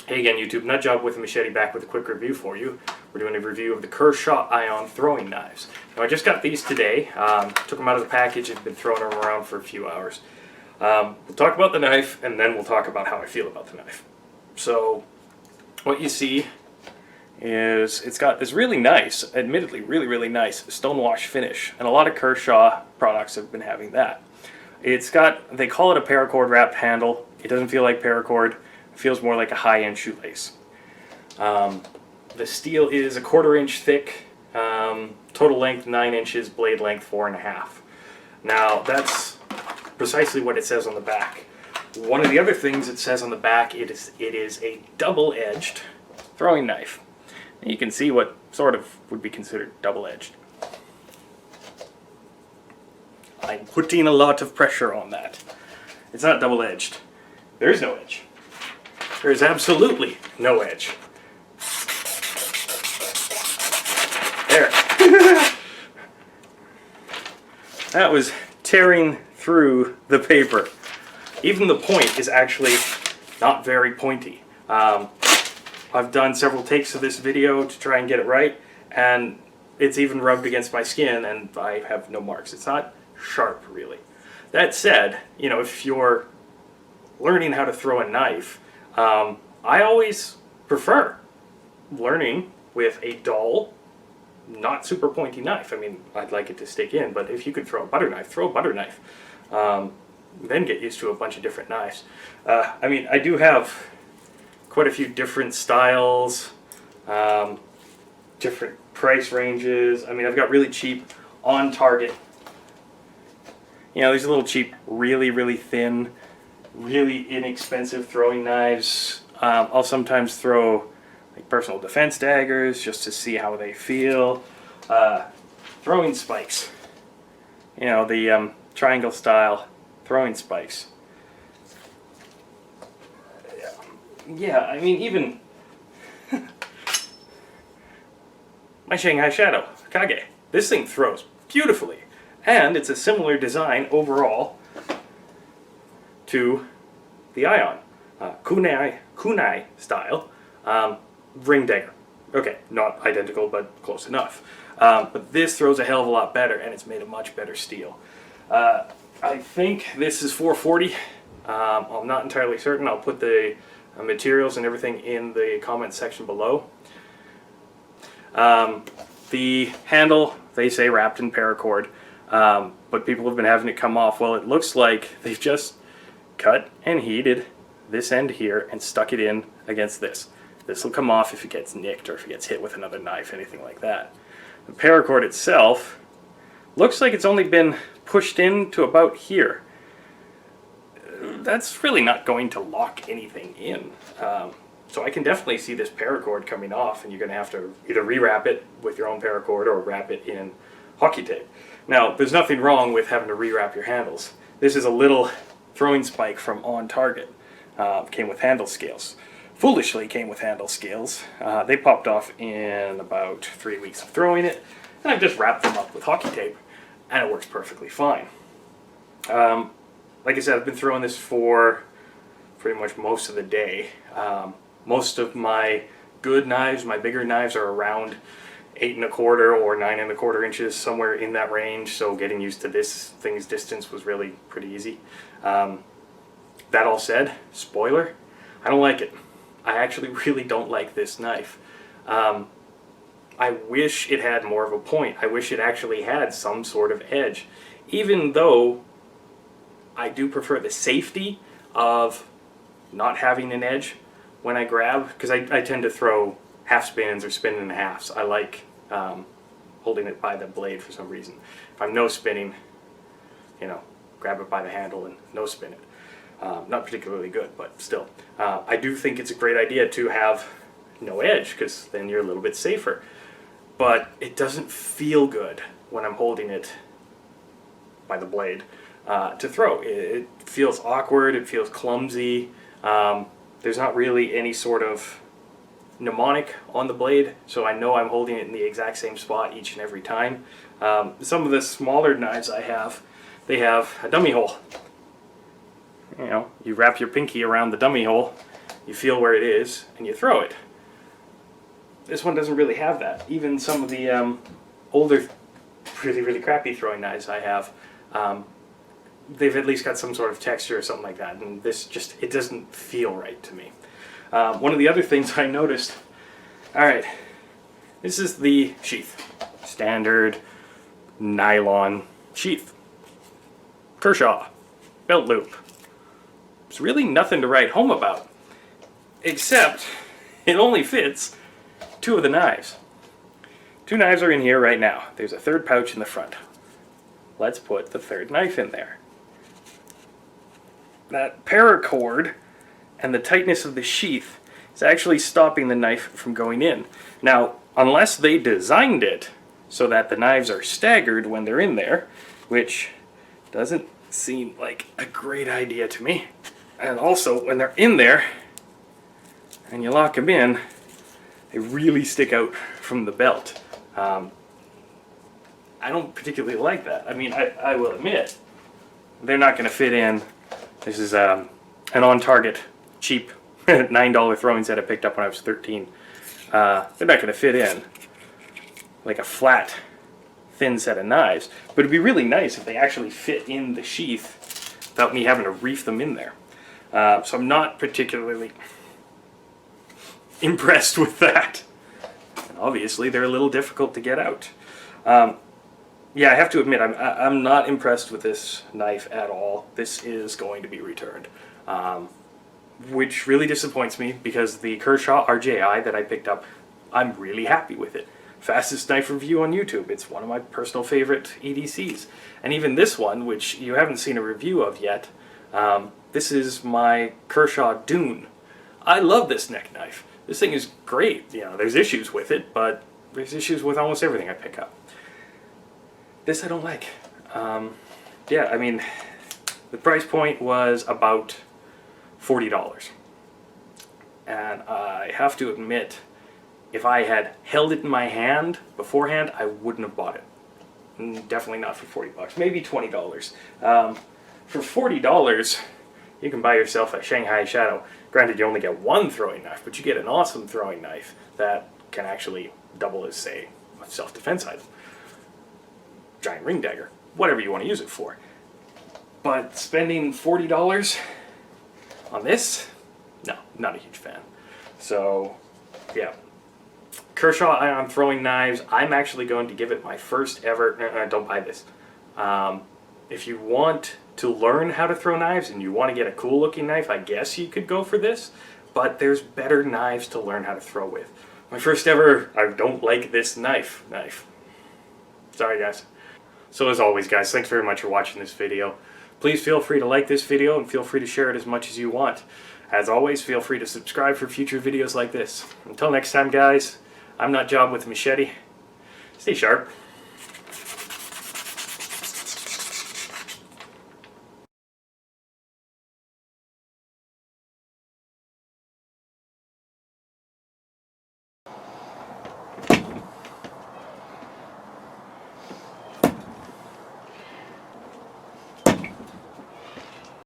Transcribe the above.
Hey again, YouTube, Nutjob with a Machete back with a quick review for you. We're doing a review of the Kershaw Ion throwing knives. Now I just got these today, took them out of the package and been throwing them around for a few hours. We'll talk about the knife and then we'll talk about how I feel about the knife. So what you see is it's got this really nice, admittedly really nice Stonewash finish, and a lot of Kershaw products have been having that. It's got, they call it a Paracord wrapped handle. It doesn't feel like Paracord. It feels more like a high-end shoelace. The steel is 1/4 inch thick, total length 9 inches, blade length 4.5. Now that's precisely what it says on the back. One of the other things it says on the back, it is a double-edged throwing knife. And you can see what sort of would be considered double-edged. I'm putting a lot of pressure on that. It's not double-edged. There is no edge. There is absolutely no edge. There. That was tearing through the paper. Even the point is actually not very pointy. I've done several takes of this video to try and get it right, and it's even rubbed against my skin and I have no marks. It's not sharp, really. That said, you know, if you're learning how to throw a knife, I always prefer learning with a dull, not super pointy knife. I mean, I'd like it to stick in, but if you could throw a butter knife, throw a butter knife. Then get used to a bunch of different knives. I mean, I do have quite a few different styles, different price ranges. I mean, I've got really cheap, on target. You know, these little cheap, really thin, really inexpensive throwing knives. I'll sometimes throw like personal defense daggers just to see how they feel. Throwing spikes. You know, the triangle style throwing spikes. Yeah, I mean, even my Shanghai Shadow, Kage. This thing throws beautifully. And it's a similar design overall to the Ion. Kunai style ring dagger. Okay, not identical, but close enough. But this throws a hell of a lot better, and it's made of much better steel. I think this is 440. I'm not entirely certain. I'll put the materials and everything in the comment section below. The handle, they say wrapped in paracord, but people have been having it come off. Well, it looks like they've just cut and heated this end here and stuck it in against this. This will come off if it gets nicked or if it gets hit with another knife, anything like that. The paracord itself looks like it's only been pushed in to about here. That's really not going to lock anything in. So I can definitely see this paracord coming off, and you're going to have to either rewrap it with your own paracord or wrap it in hockey tape. Now, there's nothing wrong with having to rewrap your handles. This is a little throwing spike from On Target. Came with handle scales. Foolishly came with handle scales. They popped off in about 3 weeks of throwing it, and I've just wrapped them up with hockey tape, and it works perfectly fine. Like I said, I've been throwing this for pretty much most of the day. Most of my good knives, my bigger knives, are around 8 1/4 or 9 1/4 inches, somewhere in that range, so getting used to this thing's distance was really pretty easy. That all said, spoiler, I don't like it. I actually really don't like this knife. I wish it had more of a point. I wish it actually had some sort of edge. Even though I do prefer the safety of not having an edge when I grab, because I tend to throw half spins or spin and halves. I like holding it by the blade for some reason. If I'm no spinning, you know, grab it by the handle and no spin it. Not particularly good, but still. I do think it's a great idea to have no edge, because then you're a little bit safer. But it doesn't feel good when I'm holding it by the blade to throw. It feels awkward, it feels clumsy. There's not really any sort of mnemonic on the blade, so I know I'm holding it in the exact same spot each and every time. Some of the smaller knives I have, they have a dummy hole. You know, you wrap your pinky around the dummy hole you feel where it is, and you throw it. This one doesn't really have that. Even some of the older, really crappy throwing knives I have, they've at least got some sort of texture or something like that, and this just, it doesn't feel right to me. One of the other things I noticed, alright, this is the sheath. Standard nylon sheath. Kershaw. Belt loop. It's really nothing to write home about, except it only fits 2 of the knives. 2 knives are in here right now. There's a 3rd pouch in the front. Let's put the 3rd knife in there. That paracord and the tightness of the sheath is actually stopping the knife from going in. Now, unless they designed it so that the knives are staggered when they're in there, which doesn't seem like a great idea to me. And also, when they're in there and you lock them in, they really stick out from the belt. I don't particularly like that. I mean, I will admit, they're not going to fit in. This is an on-target, cheap, $9 throwing set I picked up when I was 13. They're not going to fit in like a flat, thin set of knives. But it'd be really nice if they actually fit in the sheath without me having to reef them in there. So I'm not particularly impressed with that. And obviously, they're a little difficult to get out. Yeah, I have to admit, I'm not impressed with this knife at all. This is going to be returned. Which really disappoints me, because the Kershaw RJI that I picked up, I'm really happy with it. Fastest knife review on YouTube. It's one of my personal favorite EDCs. And even this one, which you haven't seen a review of yet, this is my Kershaw Dune. I love this neck knife. This thing is great. You know, there's issues with it, but there's issues with almost everything I pick up. This I don't like. Yeah, I mean, the price point was about $40. And I have to admit, if I had held it in my hand beforehand, I wouldn't have bought it. Definitely not for 40 bucks, maybe $20. For $40, you can buy yourself a Shanghai Shadow. Granted, you only get one throwing knife, but you get an awesome throwing knife that can actually double as, say, a self-defense item. Giant ring dagger, whatever you want to use it for. But spending $40 on this? No, not a huge fan. So, yeah. Kershaw Ion throwing knives, I'm actually going to give it my first ever, don't buy this. If you want to learn how to throw knives and you want to get a cool looking knife, I guess you could go for this, but there's better knives to learn how to throw with. My first ever, I don't like this knife. Sorry guys. So as always guys, thanks very much for watching this video. Please feel free to like this video and feel free to share it as much as you want. As always, feel free to subscribe for future videos like this. Until next time guys, I'm not Job with a Machete. Stay sharp.